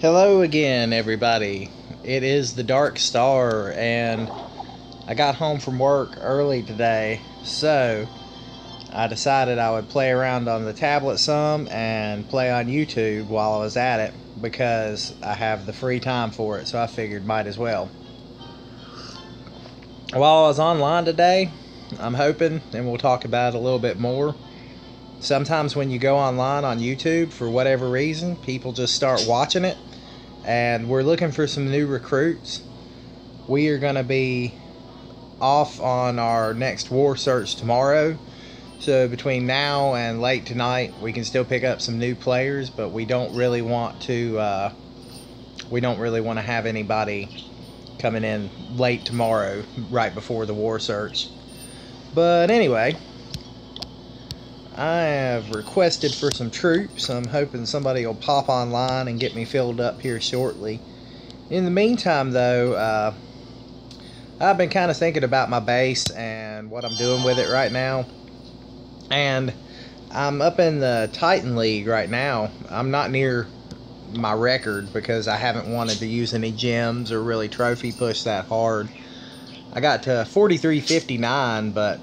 Hello again, everybody. It is the Dark Star, and I got home from work early today, so I decided I would play around on the tablet some and play on YouTube while I was at it because I have the free time for it, so I figured might as well. While I was online today, I'm hoping, and we'll talk about it a little bit more. Sometimes when you go online on YouTube, for whatever reason, people just start watching it, and we're looking for some new recruits. We are going to be off on our next war search tomorrow, so between now and late tonight we can still pick up some new players, but we don't really want to have anybody coming in late tomorrow right before the war search. But anyway, I have requested for some troops. I'm hoping somebody will pop online and get me filled up here shortly. In the meantime, though, I've been kind of thinking about my base and what I'm doing with it right now. And I'm up in the Titan League right now. I'm not near my record because I haven't wanted to use any gems or really trophy push that hard. I got to 43.59, but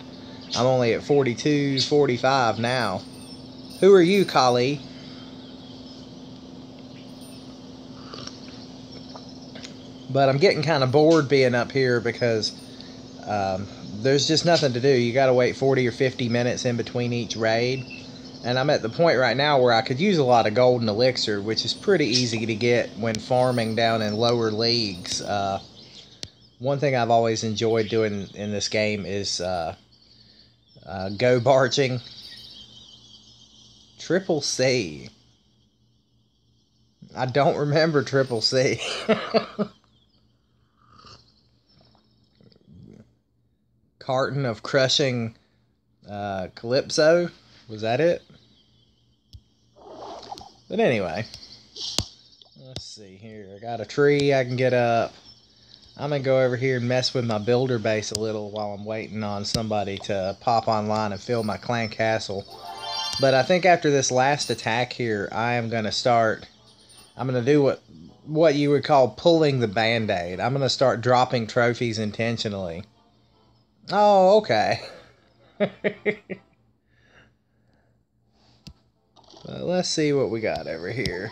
I'm only at 42.45 now. Who are you, Kali? But I'm getting kind of bored being up here because there's just nothing to do. You got to wait 40 or 50 minutes in between each raid. And I'm at the point right now where I could use a lot of golden elixir, which is pretty easy to get when farming down in lower leagues. One thing I've always enjoyed doing in this game is go barging. Triple C. I don't remember Triple C. Carton of crushing Calypso. Was that it? But anyway, let's see here. I got a tree I can get up. I'm going to go over here and mess with my builder base a little while I'm waiting on somebody to pop online and fill my clan castle. But I think after this last attack here, I am going to start... I'm going to do what you would call pulling the band-aid. I'm going to start dropping trophies intentionally. Oh, okay. Let's see what we got over here.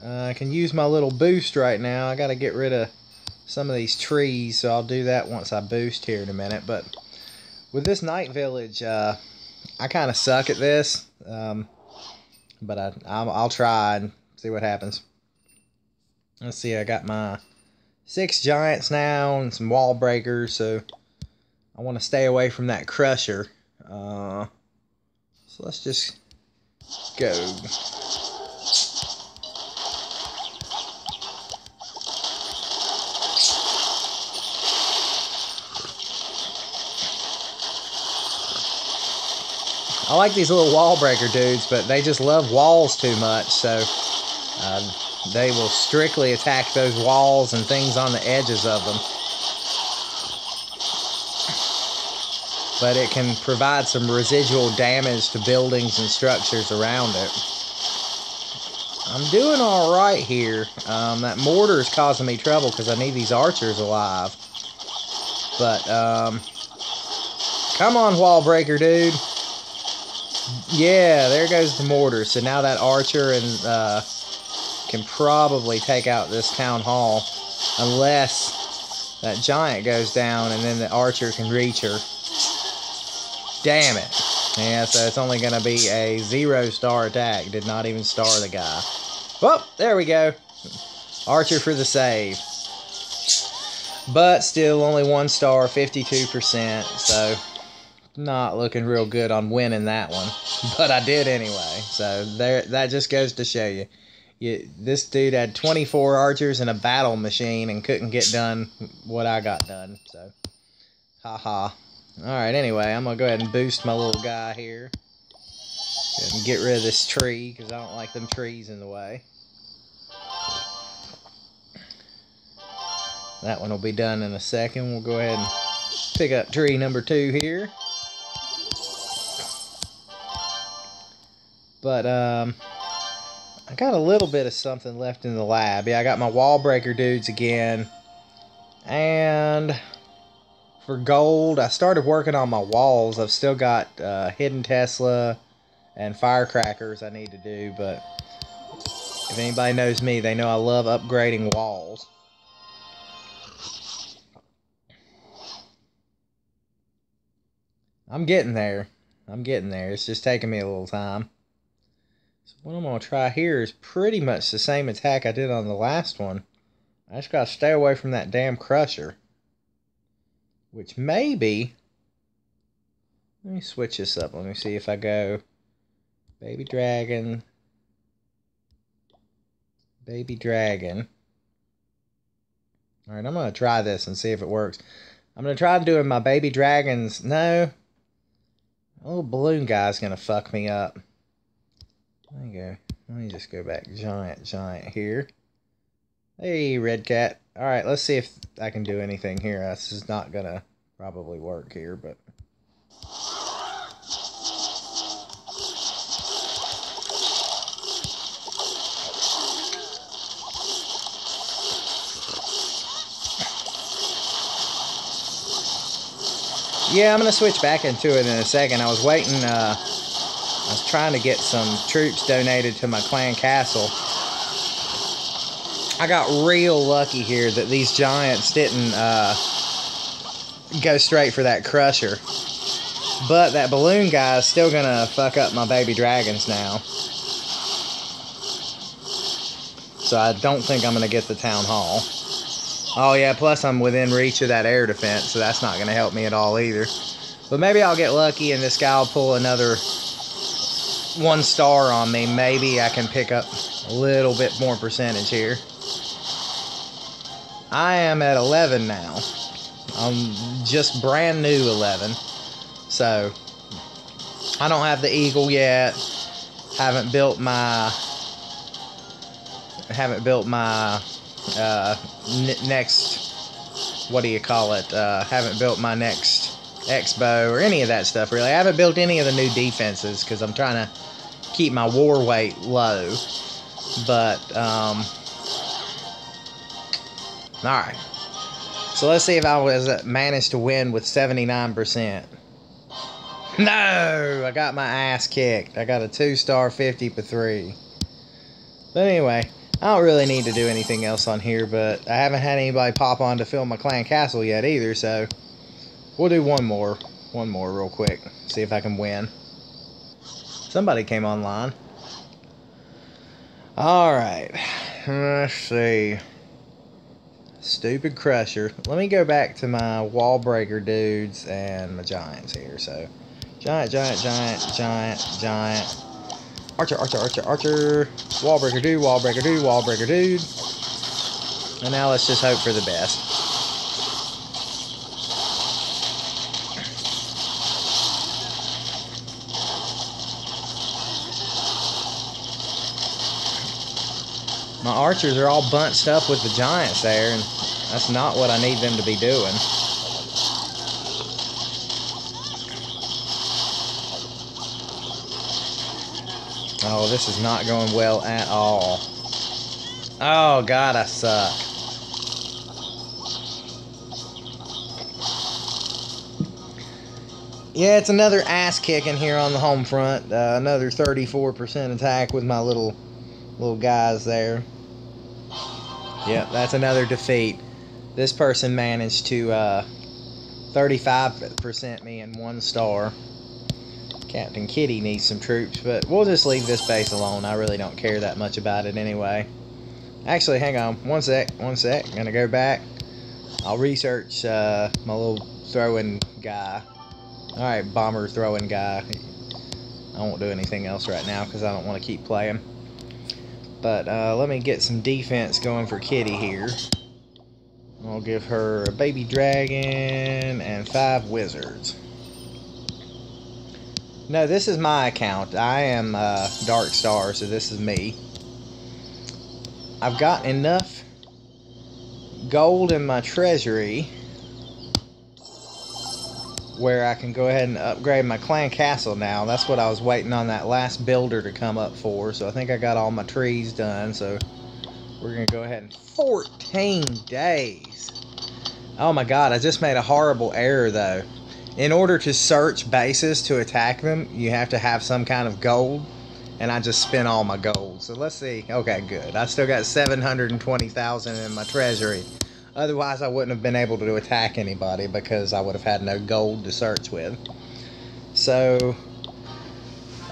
I can use my little boost right now. I got to get rid of some of these trees, so I'll do that once I boost here in a minute. But with this night village, I kind of suck at this, but I'll try and see what happens. Let's see, I got my 6 giants now and some wall breakers, so I want to stay away from that crusher. So let's just go. I like these little wall breaker dudes, but they just love walls too much, so they will strictly attack those walls and things on the edges of them. But it can provide some residual damage to buildings and structures around it. I'm doing alright here. That mortar is causing me trouble because I need these archers alive. But, come on, wall breaker, dude. Yeah, there goes the mortar. So now that archer can probably take out this town hall. Unless that giant goes down and then the archer can reach her. Damn it. Yeah, so it's only going to be a 0-star attack. Did not even star the guy. Well, there we go. Archer for the save. But still only 1 star, 52%. So not looking real good on winning that one. But I did anyway. So there, that just goes to show you. This dude had 24 archers and a battle machine and couldn't get done what I got done. So, haha. Alright, anyway, I'm going to go ahead and boost my little guy here. Go ahead and get rid of this tree, because I don't like them trees in the way. That one will be done in a second. We'll go ahead and pick up tree number 2 here. But, I got a little bit of something left in the lab. Yeah, I got my wall breaker dudes again. And for gold, I started working on my walls. I've still got hidden Tesla and firecrackers I need to do, but if anybody knows me, they know I love upgrading walls. I'm getting there. I'm getting there. It's just taking me a little time. So what I'm going to try here is pretty much the same attack I did on the last one. I just got to stay away from that damn crusher. Which maybe... Let me switch this up. Let me see if I go... Baby dragon... Baby dragon. Alright, I'm going to try this and see if it works. I'm going to try doing my baby dragons. No. A little balloon guy's going to fuck me up. There you go. Let me just go back. Giant here. Hey, red cat. Alright, let's see if I can do anything here. This is not going to probably work here, but... Yeah, I'm going to switch back into it in a second. I was waiting, I was trying to get some troops donated to my clan castle. I got real lucky here that these giants didn't go straight for that crusher. But that balloon guy is still going to fuck up my baby dragons now. So I don't think I'm going to get the town hall. Oh yeah, plus I'm within reach of that air defense, so that's not going to help me at all either. But maybe I'll get lucky and this guy will pull another 1 star on me. Maybe I can pick up a little bit more percentage here. I am at 11 now. I'm just brand new 11. So, I don't have the eagle yet. Haven't built my next, what do you call it, haven't built my next X-bow or any of that stuff really. I haven't built any of the new defenses because I'm trying to keep my war weight low. But alright, so let's see if I managed to win with 79%. No, I got my ass kicked. I got a 2-star 50 for 3. But anyway, I don't really need to do anything else on here, but I haven't had anybody pop on to film my clan castle yet either, so we'll do one more real quick, see if I can win. Somebody came online. Alright, let's see. Stupid crusher. Let me go back to my wall breaker dudes and my giants here. So, giant. Archer. Wall breaker dude. And now let's just hope for the best. My archers are all bunched up with the giants there, and that's not what I need them to be doing. Oh, this is not going well at all. Oh, God, I suck. Yeah, it's another ass kicking here on the home front. Another 34% attack with my little guys there. Yep, that's another defeat. This person managed to 35% me in 1 star. Captain Kitty needs some troops, but we'll just leave this base alone. I really don't care that much about it anyway. Actually, hang on. One sec. I'm gonna go back. I'll research my little throwing guy. Alright, bomber throwing guy. I won't do anything else right now because I don't want to keep playing. But let me get some defense going for Kitty here. I'll give her a baby dragon and 5 wizards. No, this is my account. I am Dark Star, so this is me. I've got enough gold in my treasury where I can go ahead and upgrade my clan castle now. That's what I was waiting on that last builder to come up for. So I think I got all my trees done. So we're going to go ahead and 14 days. Oh my god, I just made a horrible error though. In order to search bases to attack them, you have to have some kind of gold. And I just spent all my gold. So let's see. Okay, good. I still got 720,000 in my treasury. Otherwise, I wouldn't have been able to attack anybody because I would have had no gold to search with. So,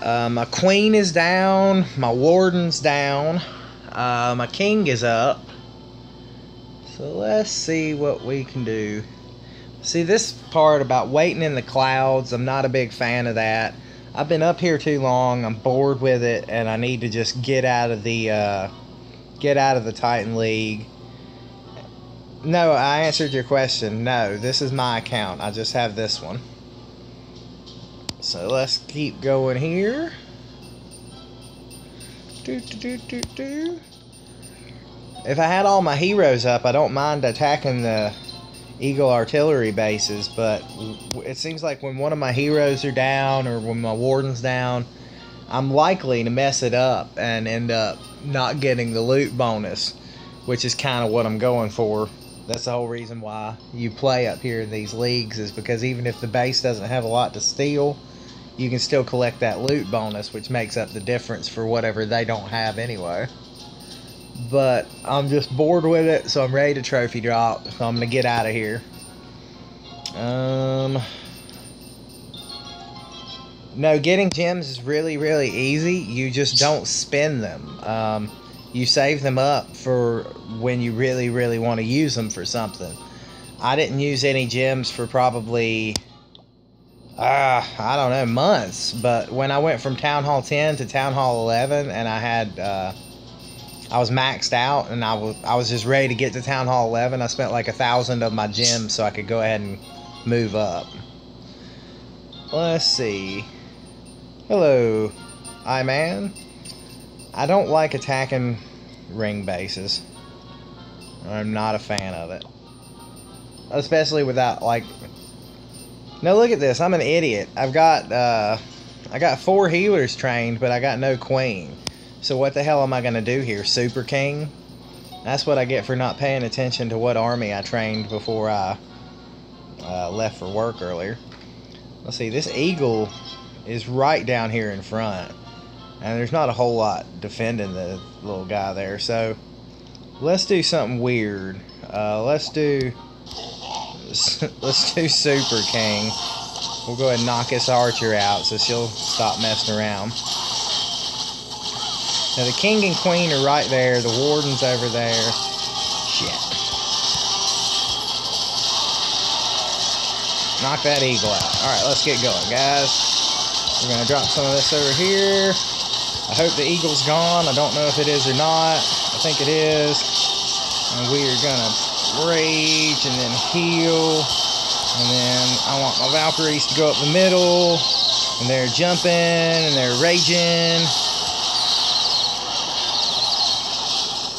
my queen is down. My warden's down. My king is up. So let's see what we can do. See, this part about waiting in the clouds, I'm not a big fan of that. I've been up here too long. I'm bored with it, and I need to just get out of the Titan League. No, I answered your question. No, this is my account. I just have this one. So let's keep going here. If I had all my heroes up, I don't mind attacking the Eagle artillery bases, but it seems like when one of my heroes are down or when my warden's down, I'm likely to mess it up and end up not getting the loot bonus, which is kind of what I'm going for. That's the whole reason why you play up here in these leagues, is because even if the base doesn't have a lot to steal, you can still collect that loot bonus, which makes up the difference for whatever they don't have anyway. But I'm just bored with it, so I'm ready to trophy drop. So I'm gonna get out of here. No, getting gems is really, really easy. You just don't spend them. You save them up for when you really, really want to use them for something. I didn't use any gems for probably, I don't know, months. But when I went from Town Hall 10 to Town Hall 11, and I had, I was maxed out, and I was just ready to get to Town Hall 11, I spent like 1,000 of my gems so I could go ahead and move up. Let's see. Hello, I-Man. I don't like attacking ring bases. I'm not a fan of it. Especially without, like... No, look at this. I'm an idiot. I got 4 healers trained, but I got no queen. So what the hell am I going to do here? Super King? That's what I get for not paying attention to what army I trained before I left for work earlier. Let's see. This eagle is right down here in front. And there's not a whole lot defending the little guy there. So let's do something weird. Let's do Super King. We'll go ahead and knock this archer out so she'll stop messing around. Now the king and queen are right there. The warden's over there. Shit. Knock that eagle out. Alright, let's get going, guys. We're going to drop some of this over here. I hope the eagle's gone. I don't know if it is or not. I think it is. And we are going to rage and then heal. And then I want my Valkyries to go up the middle. And they're jumping and they're raging.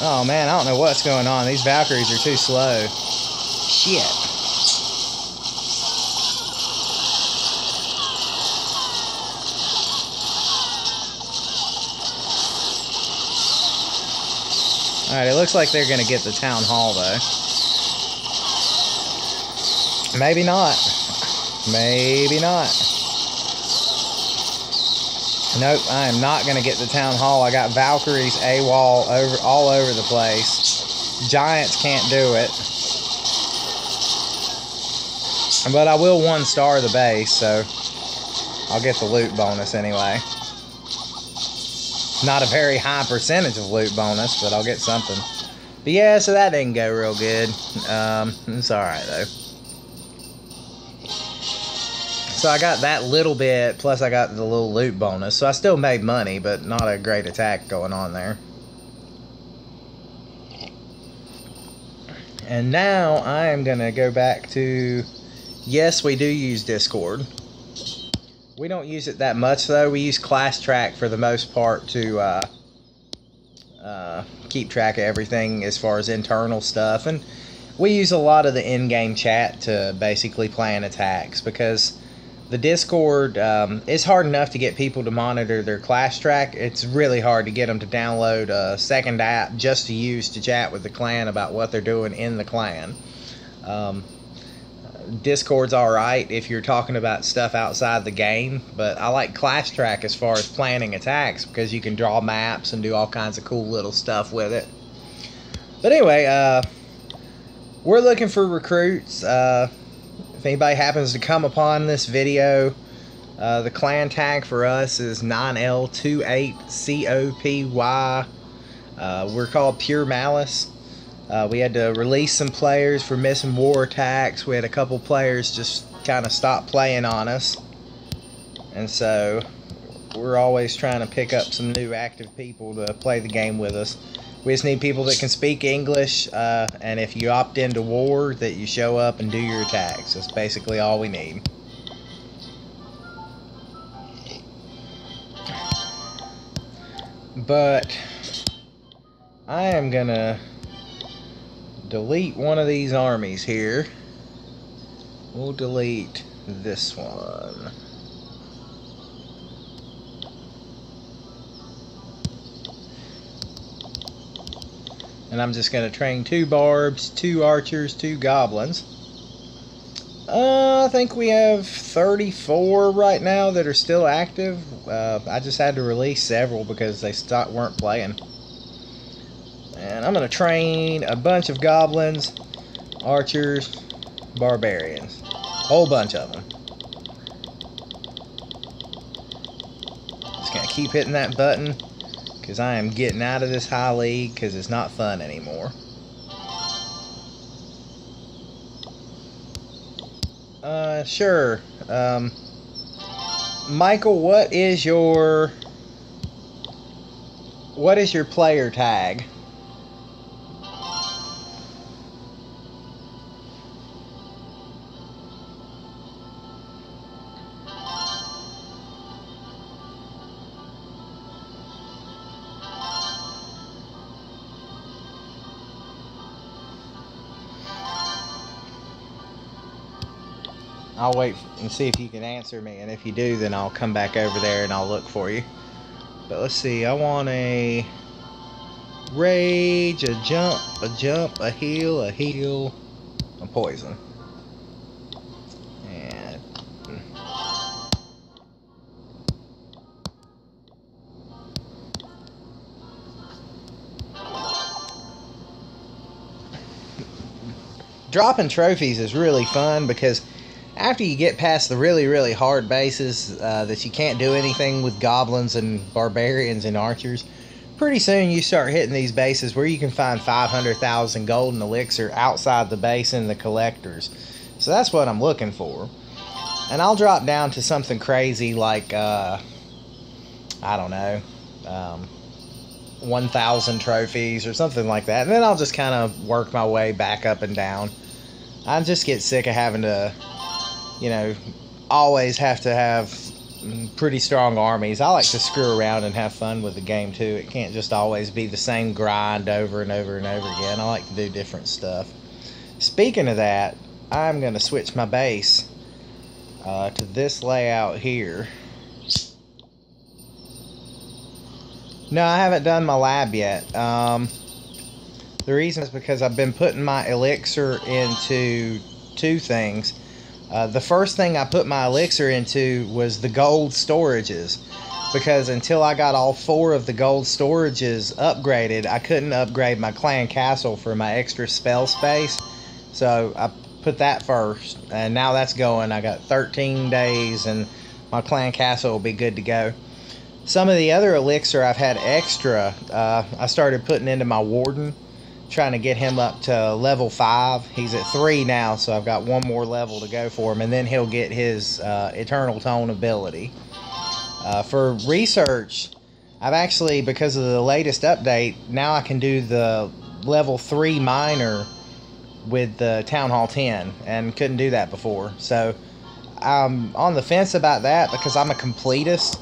Oh man, I don't know what's going on. These Valkyries are too slow. Shit. Alright, it looks like they're going to get the town hall, though. Maybe not. Maybe not. Nope, I am not going to get the town hall. I got Valkyries AWOL all over the place. Giants can't do it. But I will 1-star the base, so I'll get the loot bonus anyway. Not a very high percentage of loot bonus, but I'll get something. But yeah, so that didn't go real good. It's alright though. So I got that little bit, plus I got the little loot bonus. So I still made money, but not a great attack going on there. And now I am going to go back to... Yes, we do use Discord. We don't use it that much, though. We use Class Track for the most part to keep track of everything as far as internal stuff. And we use a lot of the in-game chat to basically plan attacks, because the Discord, it's hard enough to get people to monitor their class track. It's really hard to get them to download a second app just to use to chat with the clan about what they're doing in the clan. Discord's alright if you're talking about stuff outside the game, but I like class track as far as planning attacks, because you can draw maps and do all kinds of cool little stuff with it. But anyway, we're looking for recruits. If anybody happens to come upon this video, the clan tag for us is 9L28COPY. We're called Pure Malice. We had to release some players for missing war attacks. We had a couple players just kind of stop playing on us. And so we're always trying to pick up some new active people to play the game with us. We just need people that can speak English, and if you opt into war, that you show up and do your attacks. That's basically all we need. But I am gonna delete one of these armies here. We'll delete this one. And I'm just going to train 2 barbs, 2 archers, 2 goblins. I think we have 34 right now that are still active. I just had to release several because they weren't playing. And I'm going to train a bunch of goblins, archers, barbarians. Whole bunch of them. Just going to keep hitting that button, because I am getting out of this high league because it's not fun anymore. Sure. Michael, what is your player tag? I'll wait and see if you can answer me, and if you do, then I'll come back over there and I'll look for you. But let's see, I want a rage, a jump, a heal, a poison. And dropping trophies is really fun, because after you get past the really hard bases that you can't do anything with goblins and barbarians and archers, pretty soon you start hitting these bases where you can find 500,000 golden elixir outside the base in the collectors. So that's what I'm looking for. And I'll drop down to something crazy like, I don't know, 1,000 trophies or something like that. And then I'll just kind of work my way back up and down. I just get sick of having to, you know, always have to have pretty strong armies. I like to screw around and have fun with the game too. It can't just always be the same grind over and over and over again. I like to do different stuff. Speaking of that, I'm going to switch my base to this layout here. No, I haven't done my lab yet. The reason is because I've been putting my elixir into 2 things. The first thing I put my elixir into was the gold storages, because until I got all 4 of the gold storages upgraded, I couldn't upgrade my clan castle for my extra spell space. So I put that first, and now that's going. I got 13 days and my clan castle will be good to go. Some of the other elixir I've had extra, I started putting into my warden, trying to get him up to level 5. He's at 3 now, so I've got 1 more level to go for him, and then he'll get his Eternal Tone ability. For research, I've actually, because of the latest update, now I can do the level 3 miner with the Town Hall 10, and couldn't do that before. So I'm on the fence about that, because I'm a completist.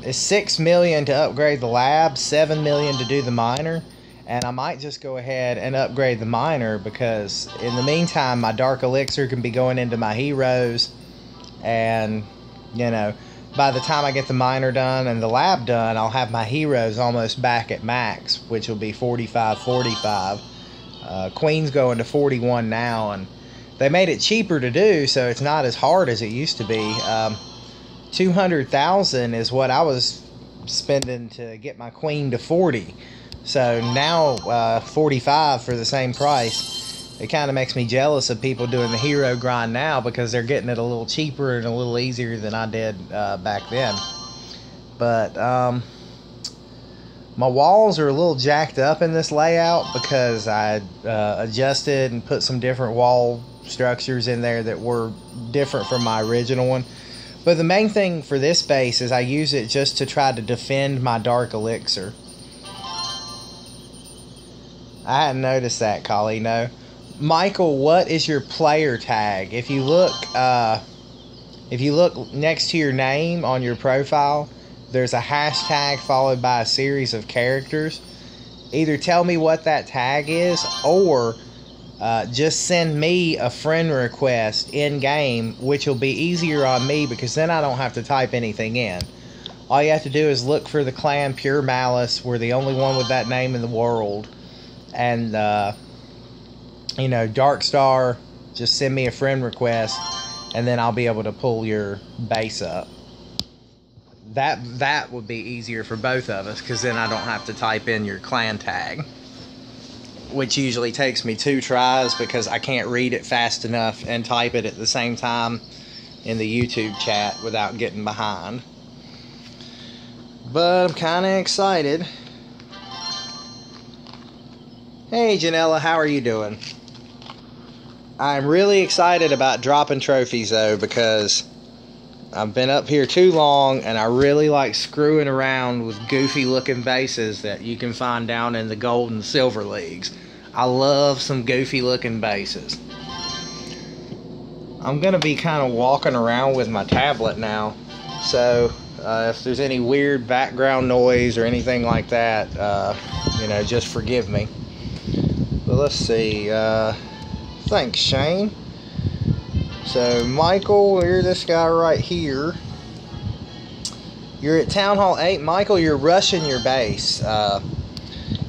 It's 6 million to upgrade the lab, 7 million to do the miner. And I might just go ahead and upgrade the miner, because in the meantime my dark elixir can be going into my heroes, and you know, by the time I get the miner done and the lab done, I'll have my heroes almost back at max, which will be 45. Queen's going to 41 now, and they made it cheaper to do, so it's not as hard as it used to be. 200,000 is what I was spending to get my queen to 40. So now 45 for the same price. It kind of makes me jealous of people doing the hero grind now, because they're getting it a little cheaper and a little easier than I did back then. But my walls are a little jacked up in this layout, because I adjusted and put some different wall structures in there that were different from my original one. But the main thing for this base is I use it just to try to defend my dark elixir. I hadn't noticed that, Collie, no. Michael, what is your player tag? If you look next to your name on your profile, there's a hashtag followed by a series of characters. Either tell me what that tag is, or just send me a friend request in game, which will be easier on me, because then I don't have to type anything in. All you have to do is look for the clan Pure Malice. We're the only one with that name in the world. And you know, Darkstar, just send me a friend request, and then I'll be able to pull your base up. That would be easier for both of us, because then I don't have to type in your clan tag, which usually takes me 2 tries, because I can't read it fast enough and type it at the same time in the YouTube chat without getting behind. But I'm kind of excited. Hey Janella, how are you doing? I'm really excited about dropping trophies though, because I've been up here too long, and I really like screwing around with goofy looking bases that you can find down in the gold and silver leagues. I love some goofy looking bases. I'm gonna be kind of walking around with my tablet now, so if there's any weird background noise or anything like that, you know, just forgive me. But let's see, thanks Shane. So Michael, you're this guy right here. You're at Town Hall 8. Michael, you're rushing your base.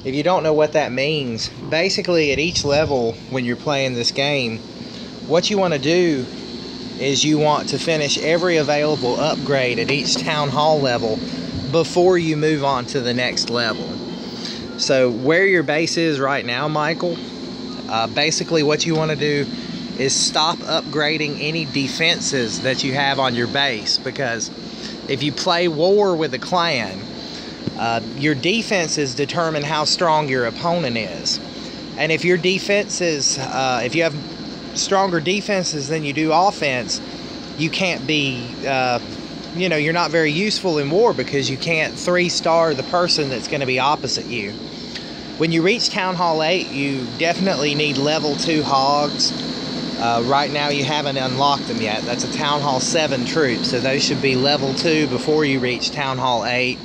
If you don't know what that means, basically at each level when you're playing this game, what you want to do is you want to finish every available upgrade at each Town Hall level before you move on to the next level. So where your base is right now, Michael, basically what you want to do is stop upgrading any defenses that you have on your base, because if you play war with a clan, your defenses determine how strong your opponent is. And if your defenses, if you have stronger defenses than you do offense, you can't be, you know, you're not very useful in war, because you can't 3-star the person that's going to be opposite you. When you reach Town Hall 8, you definitely need level 2 hogs. Right now you haven't unlocked them yet. That's a Town Hall 7 troop, so those should be level 2 before you reach Town Hall 8.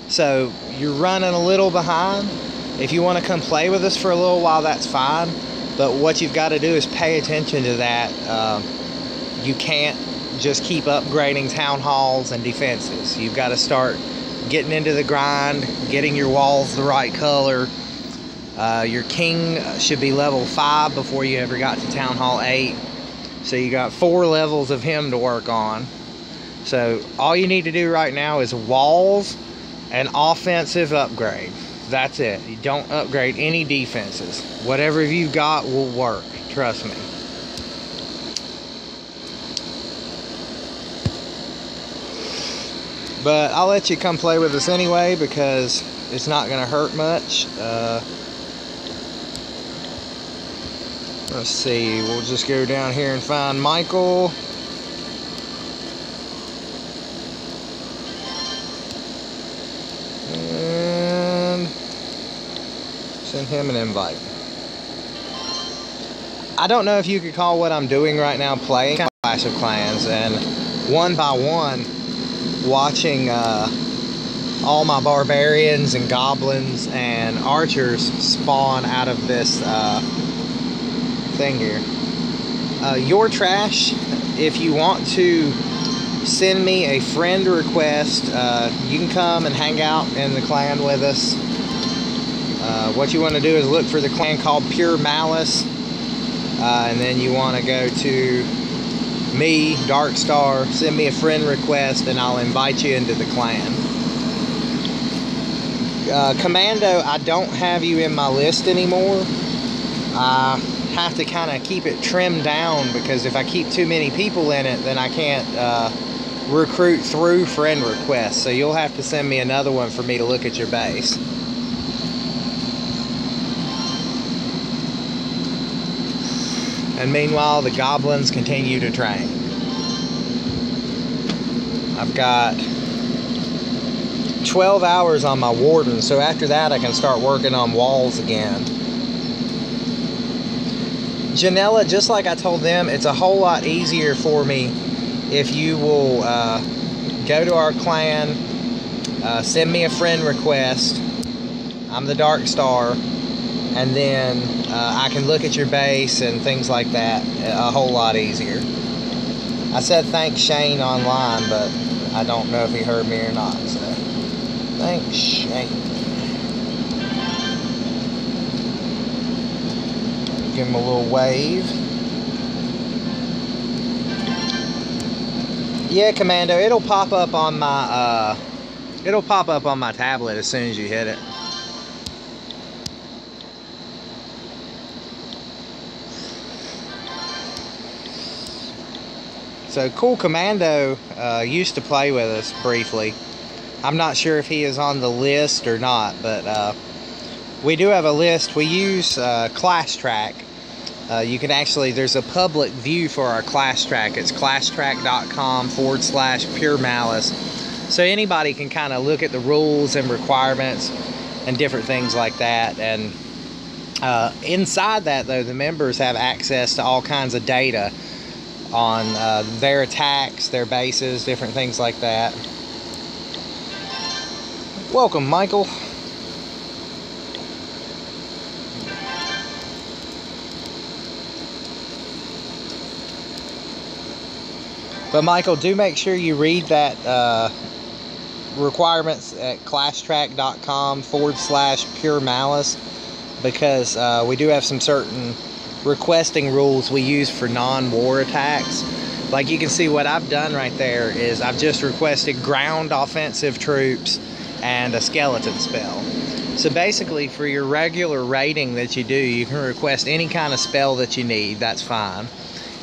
So you're running a little behind. If you want to come play with us for a little while, that's fine, but what you've got to do is pay attention to that. You can't just keep upgrading town halls and defenses. You've got to start getting into the grind, getting your walls the right color. Your king should be level 5 before you ever got to Town Hall 8. So you got 4 levels of him to work on. So all you need to do right now is walls and offensive upgrade. That's it. You don't upgrade any defenses. Whatever you've got will work. Trust me. But I'll let you come play with us anyway, because it's not going to hurt much. Let's see, we'll just go down here and find Michael. And send him an invite. I don't know if you could call what I'm doing right now playing Clash of Clans, and one by one watching all my barbarians and goblins and archers spawn out of this thing here. Your trash, if you want to send me a friend request, you can come and hang out in the clan with us. What you want to do is look for the clan called Pure Malice, and then you want to go to me, Darkstar, send me a friend request, and I'll invite you into the clan. Commando, I don't have you in my list anymore. I have to kind of keep it trimmed down, because if I keep too many people in it, then I can't recruit through friend requests. So you'll have to send me another one for me to look at your base. And meanwhile, the goblins continue to train. I've got 12 hours on my warden, so after that I can start working on walls again. Janella, just like I told them, it's a whole lot easier for me if you will go to our clan, send me a friend request. I'm the Darkstar, and then I can look at your base and things like that a whole lot easier. I said thanks Shane online, but I don't know if he heard me or not, so thanks Shane. Give him a little wave. Yeah, Commando, it'll pop up on my tablet as soon as you hit it. So Cool Commando used to play with us briefly. I'm not sure if he is on the list or not, but we do have a list. We use Class Track. You can actually, there's a public view for our Class Track. It's classtrack.com/Pure Malice. So anybody can kind of look at the rules and requirements and different things like that. And inside that, though, the members have access to all kinds of data on their attacks, their bases, different things like that. Welcome, Michael. But Michael, do make sure you read that requirements at classtrack.com/Pure Malice, because we do have some certain requesting rules we use for non-war attacks. Like you can see what I've done right there is I've just requested ground offensive troops and a skeleton spell. So basically for your regular raiding that you do, you can request any kind of spell that you need, that's fine.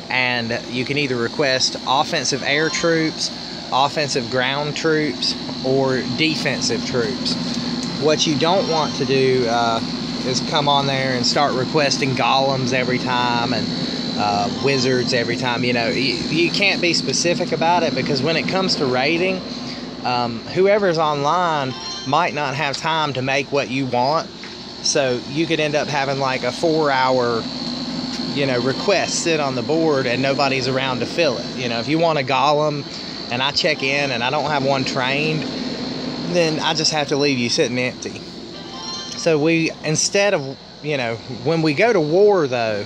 And you can either request offensive air troops, offensive ground troops, or defensive troops. What you don't want to do is come on there and start requesting golems every time and wizards every time. You know, you can't be specific about it, because when it comes to raiding, whoever's online might not have time to make what you want. So you could end up having like a 4-hour, you know, request sit on the board and nobody's around to fill it. You know, if you want a golem and I check in and I don't have one trained, then I just have to leave you sitting empty. So we, instead of, you know, when we go to war though,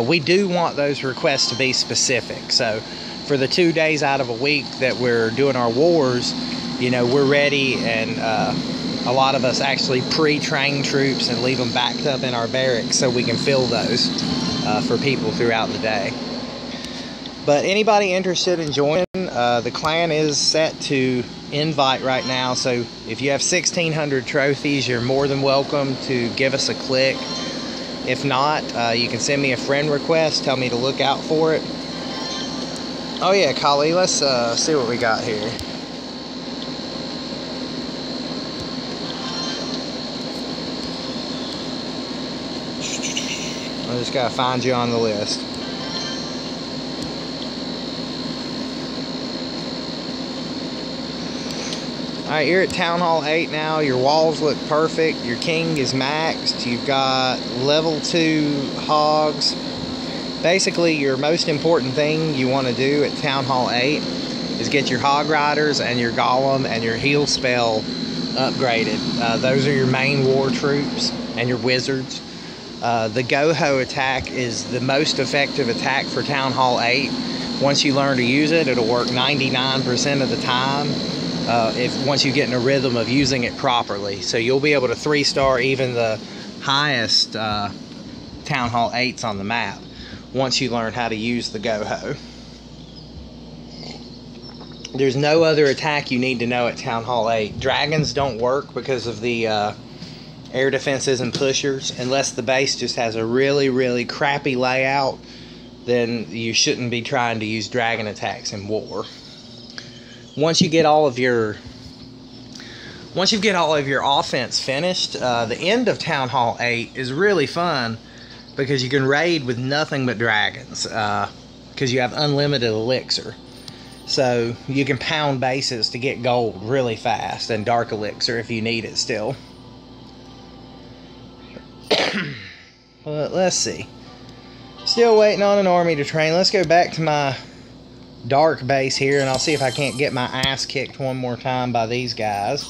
we do want those requests to be specific. So for the 2 days out of a week that we're doing our wars, you know, we're ready, and a lot of us actually pre-train troops and leave them backed up in our barracks so we can fill those for people throughout the day. But anybody interested in joining, the clan is set to invite right now. So if you have 1,600 trophies, you're more than welcome to give us a click. If not, you can send me a friend request, tell me to look out for it. Oh yeah, Kali, let's see what we got here. I just gotta find you on the list. Alright, you're at Town Hall 8 now. Your walls look perfect. Your king is maxed. You've got level 2 hogs. Basically, your most important thing you want to do at Town Hall 8 is get your hog riders and your golem and your heal spell upgraded. Those are your main war troops and your wizards. The Goho attack is the most effective attack for Town Hall 8. Once you learn to use it, it'll work 99% of the time once you get in a rhythm of using it properly. So you'll be able to 3-star even the highest Town Hall 8s on the map once you learn how to use the Goho. There's no other attack you need to know at Town Hall 8. Dragons don't work because of the air defenses and pushers. Unless the base just has a really, really crappy layout, then you shouldn't be trying to use dragon attacks in war. Once you get all of your offense finished, the end of Town Hall 8 is really fun because you can raid with nothing but dragons because you have unlimited elixir. So you can pound bases to get gold really fast, and dark elixir if you need it still. But let's see. Still waiting on an army to train. Let's go back to my dark base here, and I'll see if I can't get my ass kicked one more time by these guys.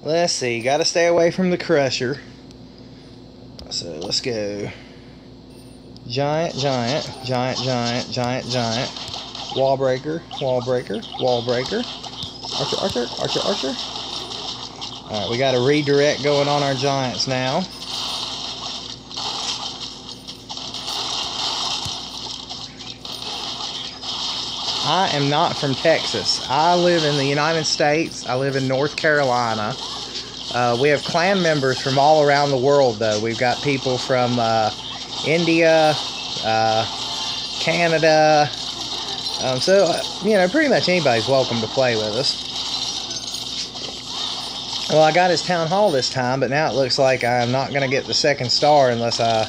Let's see. Got to stay away from the crusher. So let's go. Giant, giant, giant, giant, giant, giant. Wall breaker, wall breaker, wall breaker. Archer, archer, archer, archer. Alright, we got a redirect going on our giants now. I am not from Texas. I live in the United States. I live in North Carolina. We have clan members from all around the world, though. We've got people from India, Canada. So, you know, pretty much anybody's welcome to play with us. Well, I got his Town Hall this time, but now it looks like I'm not going to get the 2nd star unless I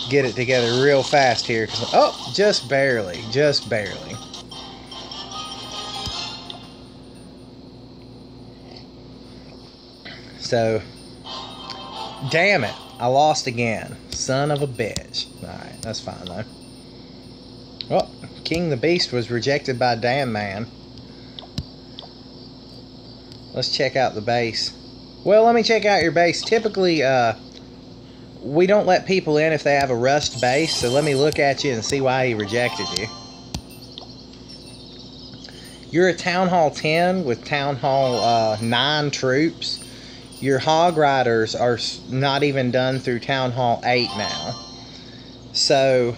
get it together real fast here. Oh, just barely, just barely. So, damn it, I lost again. Son of a bitch. Alright, that's fine though. Well, King the Beast was rejected by Damn Man. Let's check out the base. Well, let me check out your base. Typically, we don't let people in if they have a rust base, so let me look at you and see why he rejected you. You're a Town Hall 10 with Town Hall 9 troops. Your Hog Riders are not even done through Town Hall 8 now. So,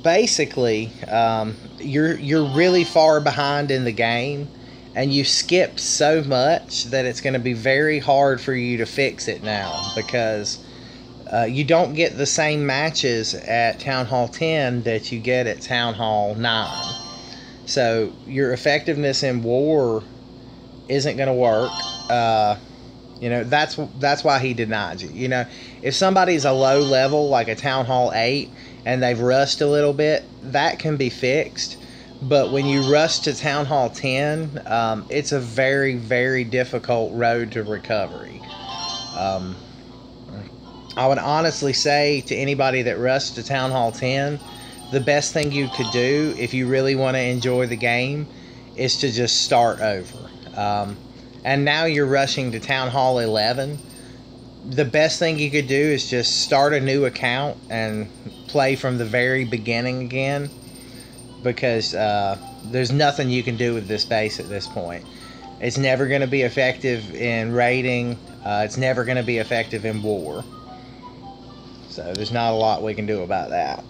basically, you're really far behind in the game, and you skipped so much that it's going to be very hard for you to fix it now, because you don't get the same matches at Town Hall 10 that you get at Town Hall 9. So your effectiveness in war isn't going to work. You know, that's why he denied you. You know, if somebody's a low level like a Town Hall 8 and they've rushed a little bit, that can be fixed. But when you rush to Town Hall 10, it's a very, very difficult road to recovery. I would honestly say to anybody that rushed to Town Hall 10, the best thing you could do if you really want to enjoy the game is to just start over. And now you're rushing to Town Hall 11. The best thing you could do is just start a new account and play from the very beginning again, because there's nothing you can do with this base at this point. It's never going to be effective in raiding. It's never going to be effective in war. So there's not a lot we can do about that.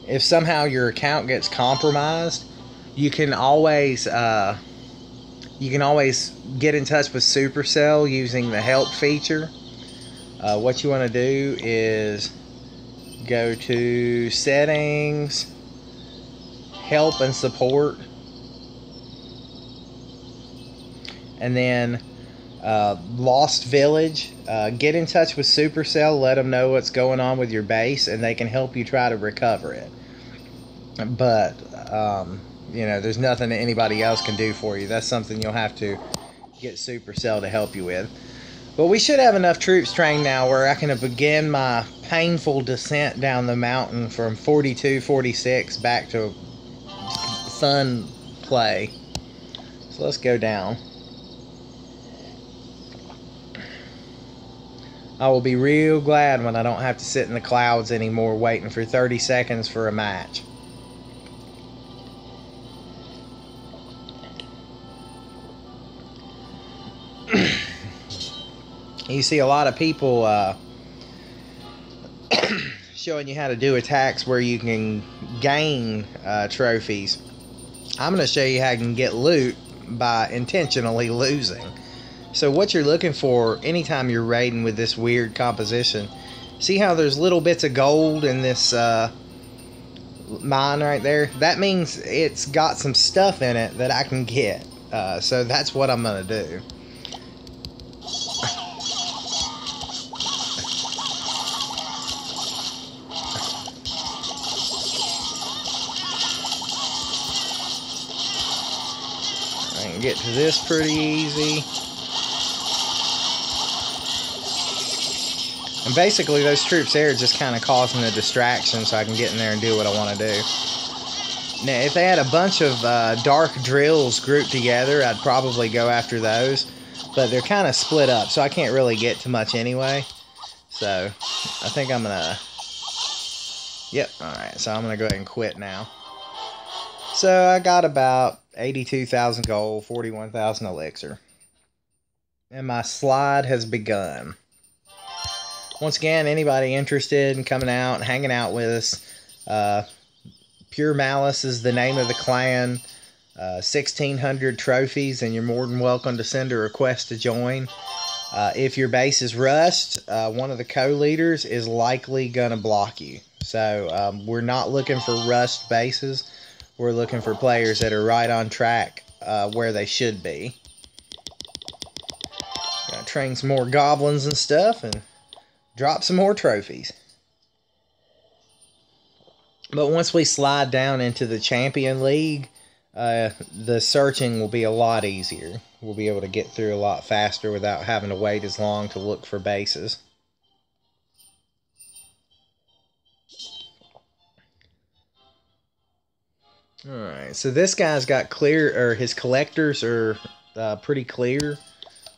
If somehow your account gets compromised, you can always get in touch with Supercell using the help feature. What you want to do is go to settings, help and support, and then Lost Village. Get in touch with Supercell, let them know what's going on with your base, and they can help you try to recover it. But you know, there's nothing that anybody else can do for you. That's something you'll have to get Supercell to help you with. But we should have enough troops trained now where I can begin my painful descent down the mountain from 42, 46 back to fun play. So let's go down. I will be real glad when I don't have to sit in the clouds anymore waiting for 30 seconds for a match. You see a lot of people showing you how to do attacks where you can gain trophies. I'm going to show you how you can get loot by intentionally losing. So what you're looking for anytime you're raiding with this weird composition, see how there's little bits of gold in this mine right there? That means it's got some stuff in it that I can get. So that's what I'm going to do. I can get to this pretty easy. And basically those troops there are just kind of causing a distraction so I can get in there and do what I want to do. Now if they had a bunch of dark drills grouped together, I'd probably go after those. But they're kind of split up, so I can't really get to much anyway. So I think I'm going to... Yep, alright, so I'm going to go ahead and quit now. So I got about 82,000 gold, 41,000 elixir. And my slide has begun. Once again, anybody interested in coming out and hanging out with us, Pure Malice is the name of the clan. 1,600 trophies, and you're more than welcome to send a request to join. If your base is rushed, one of the co-leaders is likely going to block you. So we're not looking for rushed bases. We're looking for players that are right on track where they should be. Gonna train some more goblins and stuff and drop some more trophies. But once we slide down into the Champion League, the searching will be a lot easier. We'll be able to get through a lot faster without having to wait as long to look for bases. Alright, so this guy's got clear, or his collectors are pretty clear.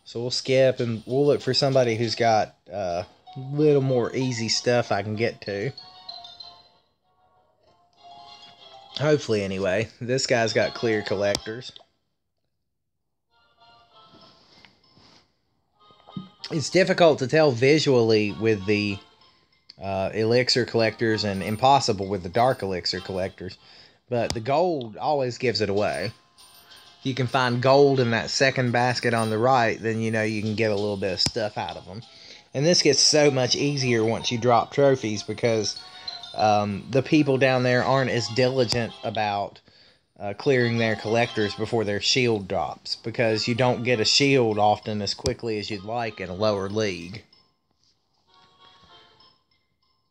So we'll skip and we'll look for somebody who's got a little more easy stuff I can get to. Hopefully, anyway. This guy's got clear collectors. It's difficult to tell visually with the elixir collectors and impossible with the dark elixir collectors. But the gold always gives it away. If you can find gold in that second basket on the right, then you know you can get a little bit of stuff out of them. And this gets so much easier once you drop trophies because the people down there aren't as diligent about clearing their collectors before their shield drops, because you don't get a shield often as quickly as you'd like in a lower league.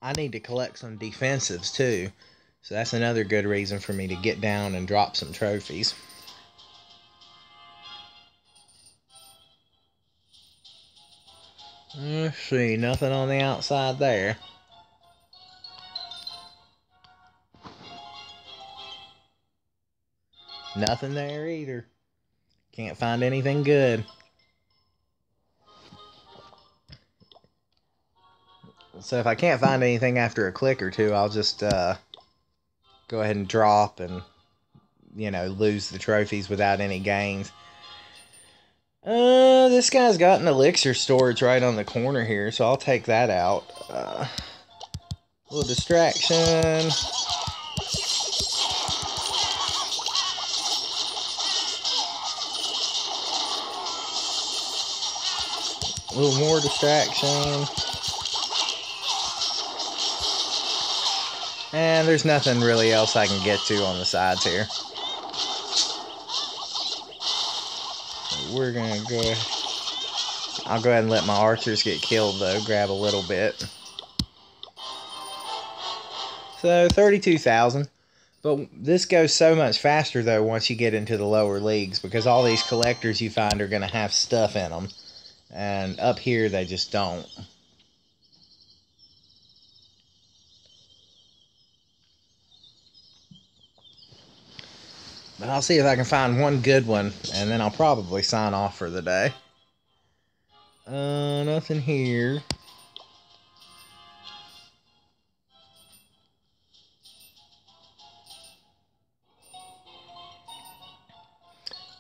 I need to collect some defensives too, so that's another good reason for me to get down and drop some trophies. Let's see, nothing on the outside there. Nothing there either. Can't find anything good. So if I can't find anything after a click or two, I'll just go ahead and drop and, you know, lose the trophies without any gains. This guy's got an elixir storage right on the corner here, so I'll take that out. Little distraction. A little more distraction. And there's nothing really else I can get to on the sides here. So we're gonna go... I'll go ahead and let my archers get killed though, grab a little bit. So 32,000. But this goes so much faster though once you get into the lower leagues, because all these collectors you find are gonna have stuff in them. And up here, they just don't. But I'll see if I can find one good one, and then I'll probably sign off for the day. Nothing here.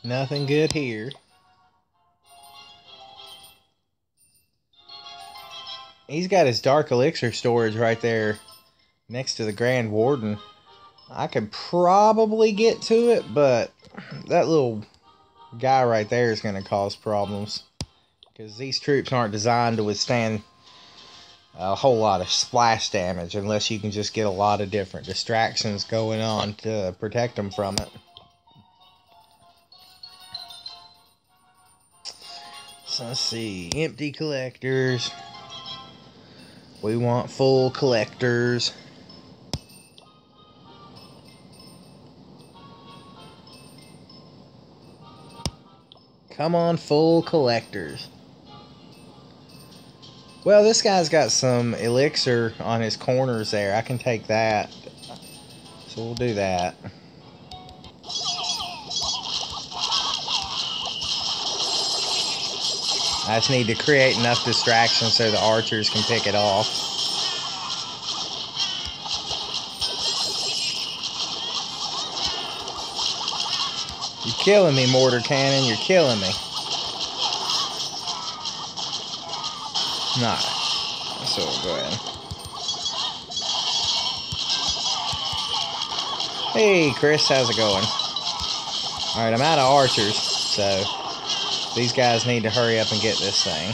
Nothing good here. He's got his dark elixir storage right there next to the Grand Warden. I could probably get to it, but that little guy right there is going to cause problems. Because these troops aren't designed to withstand a whole lot of splash damage unless you can just get a lot of different distractions going on to protect them from it. So let's see. Empty collectors. We want full collectors. Come on, full collectors. Well, this guy's got some elixir on his corners there. I can take that. So we'll do that. I just need to create enough distraction so the archers can pick it off. You're killing me, mortar cannon. You're killing me. Alright. So we'll go ahead. Hey, Chris. How's it going? Alright, I'm out of archers. So these guys need to hurry up and get this thing.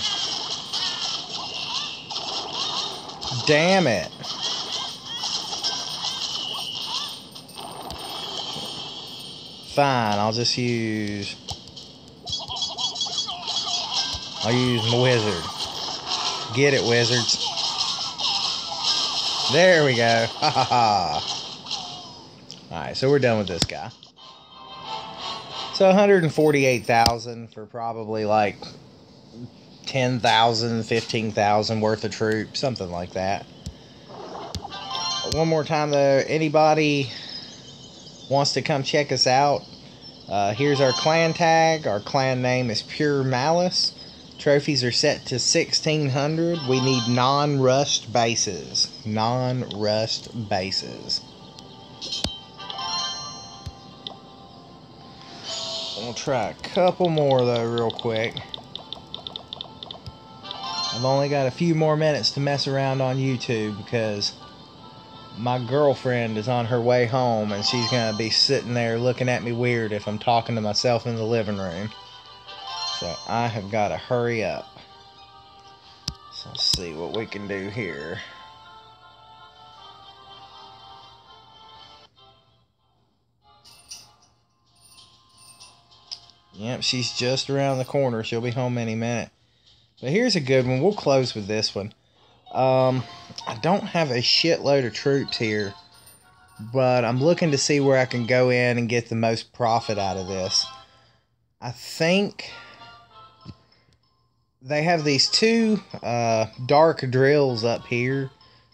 Damn it. Fine, I'll use my wizard. Get it, wizards. There we go. Ha ha ha. Alright, so we're done with this guy. So 148,000 for probably like 10,000, 15,000 worth of troops, something like that. One more time though, anybody wants to come check us out, here's our clan tag. Our clan name is Pure Malice. Trophies are set to 1,600. We need non-rushed bases. Non-rushed bases. We'll try a couple more though real quick. I've only got a few more minutes to mess around on YouTube because my girlfriend is on her way home and she's going to be sitting there looking at me weird if I'm talking to myself in the living room. So I have got to hurry up. So let's see what we can do here. Yep, she's just around the corner. She'll be home any minute. But here's a good one. We'll close with this one. I don't have a shitload of troops here, but I'm looking to see where I can go in and get the most profit out of this. I think they have these two dark drills up here,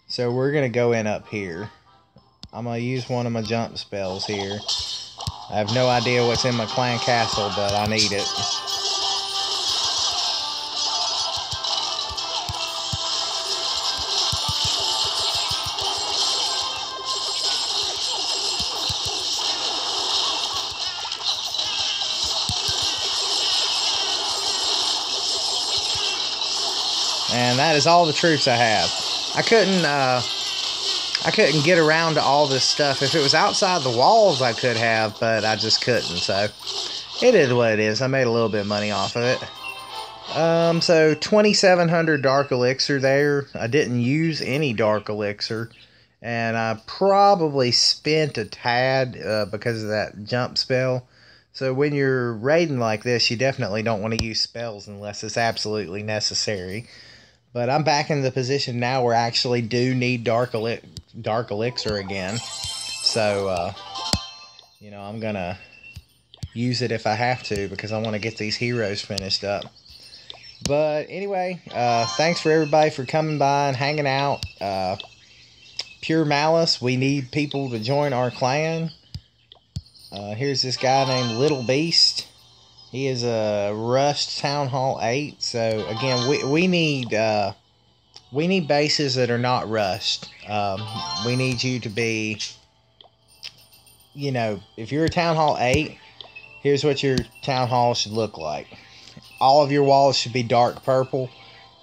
so we're going to go in up here. I'm going to use one of my jump spells here. I have no idea what's in my clan castle, but I need it. And that is all the troops I have. I couldn't get around to all this stuff. If it was outside the walls, I could have, but I just couldn't. So it is what it is. I made a little bit of money off of it. So 2,700 dark elixir there. I didn't use any dark elixir, and I probably spent a tad because of that jump spell. So when you're raiding like this, you definitely don't want to use spells unless it's absolutely necessary. But I'm back in the position now where I actually do need dark elixir again. So, you know, I'm going to use it if I have to because I want to get these heroes finished up. But anyway, thanks for everybody for coming by and hanging out. Pure Malice, we need people to join our clan. Here's this guy named Little Beast. He is a rushed Town Hall 8. So again, we need bases that are not rushed. We need you to be, you know, if you're a Town Hall 8, here's what your Town Hall should look like. All of your walls should be dark purple.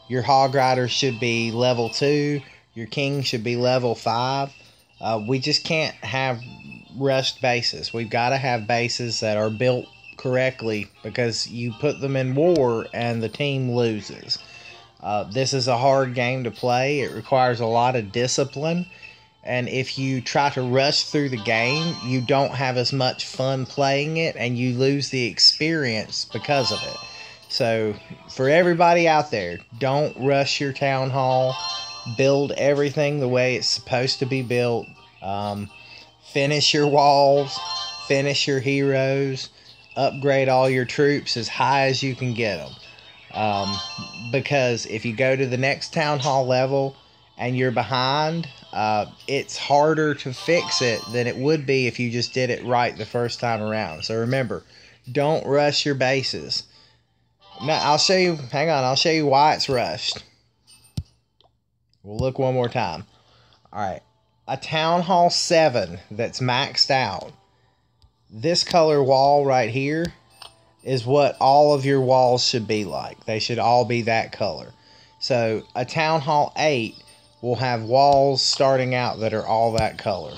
Your Hog Rider should be level 2. Your King should be level 5. We just can't have rushed bases. We've got to have bases that are built correctly, because you put them in war and the team loses. This is a hard game to play. It requires a lot of discipline. And if you try to rush through the game, you don't have as much fun playing it, and you lose the experience because of it. So, for everybody out there, don't rush your Town Hall. Build everything the way it's supposed to be built. Finish your walls. Finish your heroes. Upgrade all your troops as high as you can get them. Because if you go to the next Town Hall level and you're behind, it's harder to fix it than it would be if you just did it right the first time around. So remember, don't rush your bases. Now, I'll show you, hang on, I'll show you why it's rushed. We'll look one more time. Alright, a Town Hall 7 that's maxed out. This color wall right here is what all of your walls should be like. They should all be that color. So, a Town Hall 8 will have walls starting out that are all that color.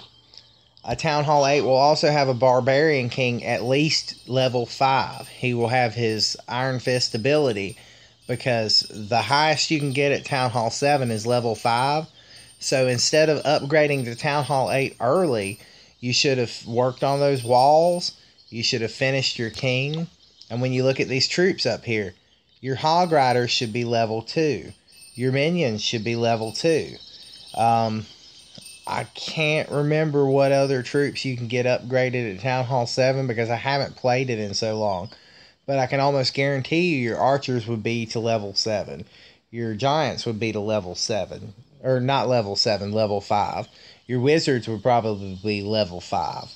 A Town Hall 8 will also have a Barbarian King at least level 5. He will have his Iron Fist ability, because the highest you can get at Town Hall 7 is level 5. So instead of upgrading to Town Hall 8 early, you should have worked on those walls. You should have finished your King. And when you look at these troops up here, your Hog Riders should be level 2. Your minions should be level 2. I can't remember what other troops you can get upgraded at Town Hall 7, because I haven't played it in so long. But I can almost guarantee you your archers would be to level 7. Your giants would be to level 7. Or not level 7, level 5. Your wizards would probably be level 5.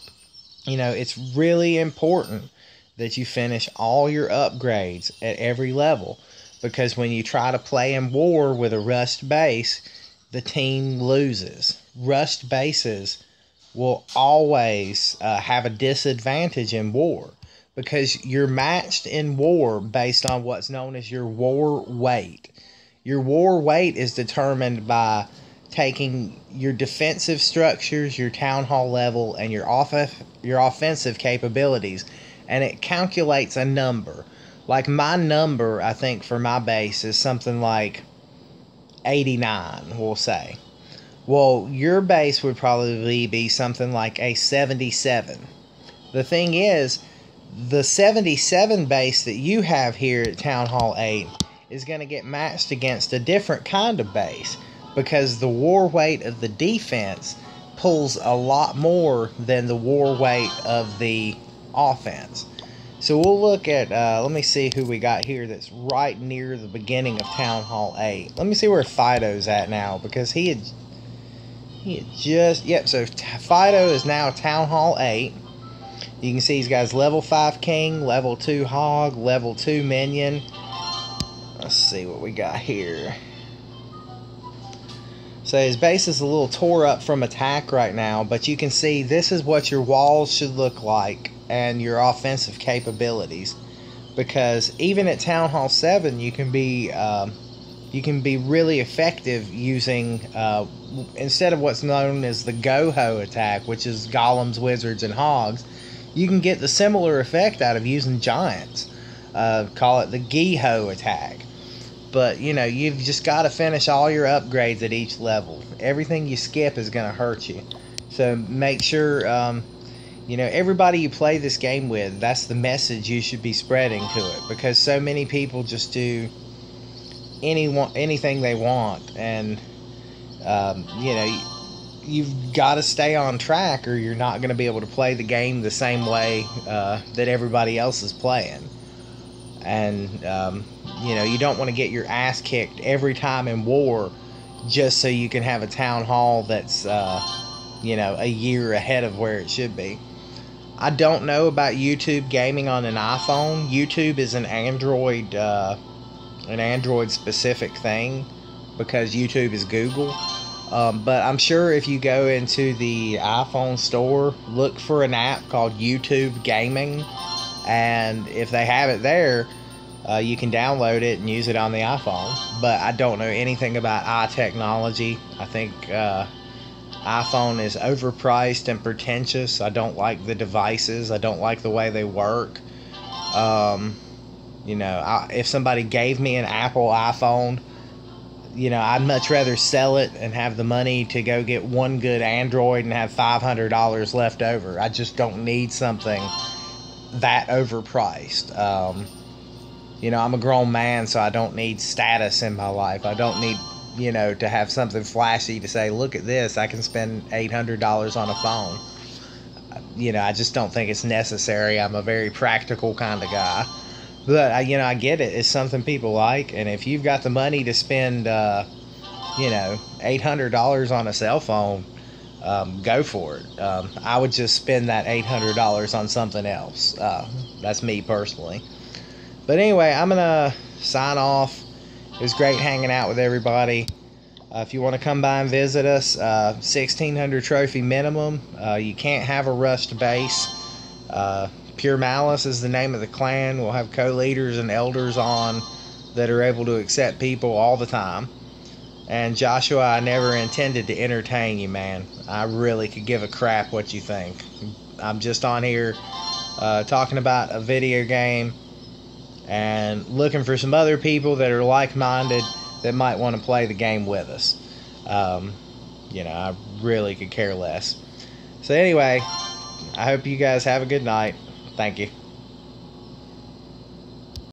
You know, it's really important that you finish all your upgrades at every level. Because when you try to play in war with a rushed base, the team loses. Rushed bases will always have a disadvantage in war, because you're matched in war based on what's known as your war weight. Your war weight is determined by taking your defensive structures, your Town Hall level, and your offensive capabilities, and it calculates a number. Like my number, I think, for my base is something like 89, we'll say. Well, your base would probably be something like a 77. The thing is, the 77 base that you have here at Town Hall 8 is going to get matched against a different kind of base, because the war weight of the defense pulls a lot more than the war weight of the offense. So we'll look at, let me see who we got here that's right near the beginning of Town Hall 8. Let me see where Fido's at now, because he had just, yep, so Fido is now Town Hall 8. You can see he's got his level 5 King, level 2 Hog, level 2 Minion. Let's see what we got here. So his base is a little tore up from attack right now, but you can see this is what your walls should look like and your offensive capabilities. Because even at Town Hall 7, you can be really effective using, instead of what's known as the Go-Ho attack, which is golems, wizards, and hogs, you can get the similar effect out of using giants. Call it the Gi-Ho attack. But, you know, you've just got to finish all your upgrades at each level. Everything you skip is going to hurt you. So make sure, you know, everybody you play this game with, that's the message you should be spreading to it. Because so many people just do anything they want. And, you know, you've got to stay on track, or you're not going to be able to play the game the same way that everybody else is playing. And you know, you don't want to get your ass kicked every time in war just so you can have a town hall that's you know, a year ahead of where it should be. I don't know about YouTube gaming on an iPhone. YouTube is an Android specific thing because YouTube is Google. But I'm sure if you go into the iPhone store, look for an app called YouTube Gaming, and if they have it there, you can download it and use it on the iPhone. But I don't know anything about iTechnology. I think iPhone is overpriced and pretentious. I don't like the devices. I don't like the way they work. You know, if somebody gave me an Apple iPhone, you know, I'd much rather sell it and have the money to go get one good Android and have $500 left over. I just don't need something that overpriced. You know, I'm a grown man, so I don't need status in my life. I don't need, you know, to have something flashy to say, look at this, I can spend $800 on a phone. You know, I just don't think it's necessary. I'm a very practical kind of guy. But, you know, I get it. It's something people like. And if you've got the money to spend, you know, $800 on a cell phone, go for it. I would just spend that $800 on something else. That's me personally. But anyway, I'm going to sign off. It was great hanging out with everybody. If you want to come by and visit us, 1,600 trophy minimum. You can't have a rust base. Pure Malice is the name of the clan. We'll have co-leaders and elders on that are able to accept people all the time. And Joshua, I never intended to entertain you, man. I really could give a crap what you think. I'm just on here talking about a video game and looking for some other people that are like-minded that might want to play the game with us. You know, I really could care less. So anyway, I hope you guys have a good night. Thank you.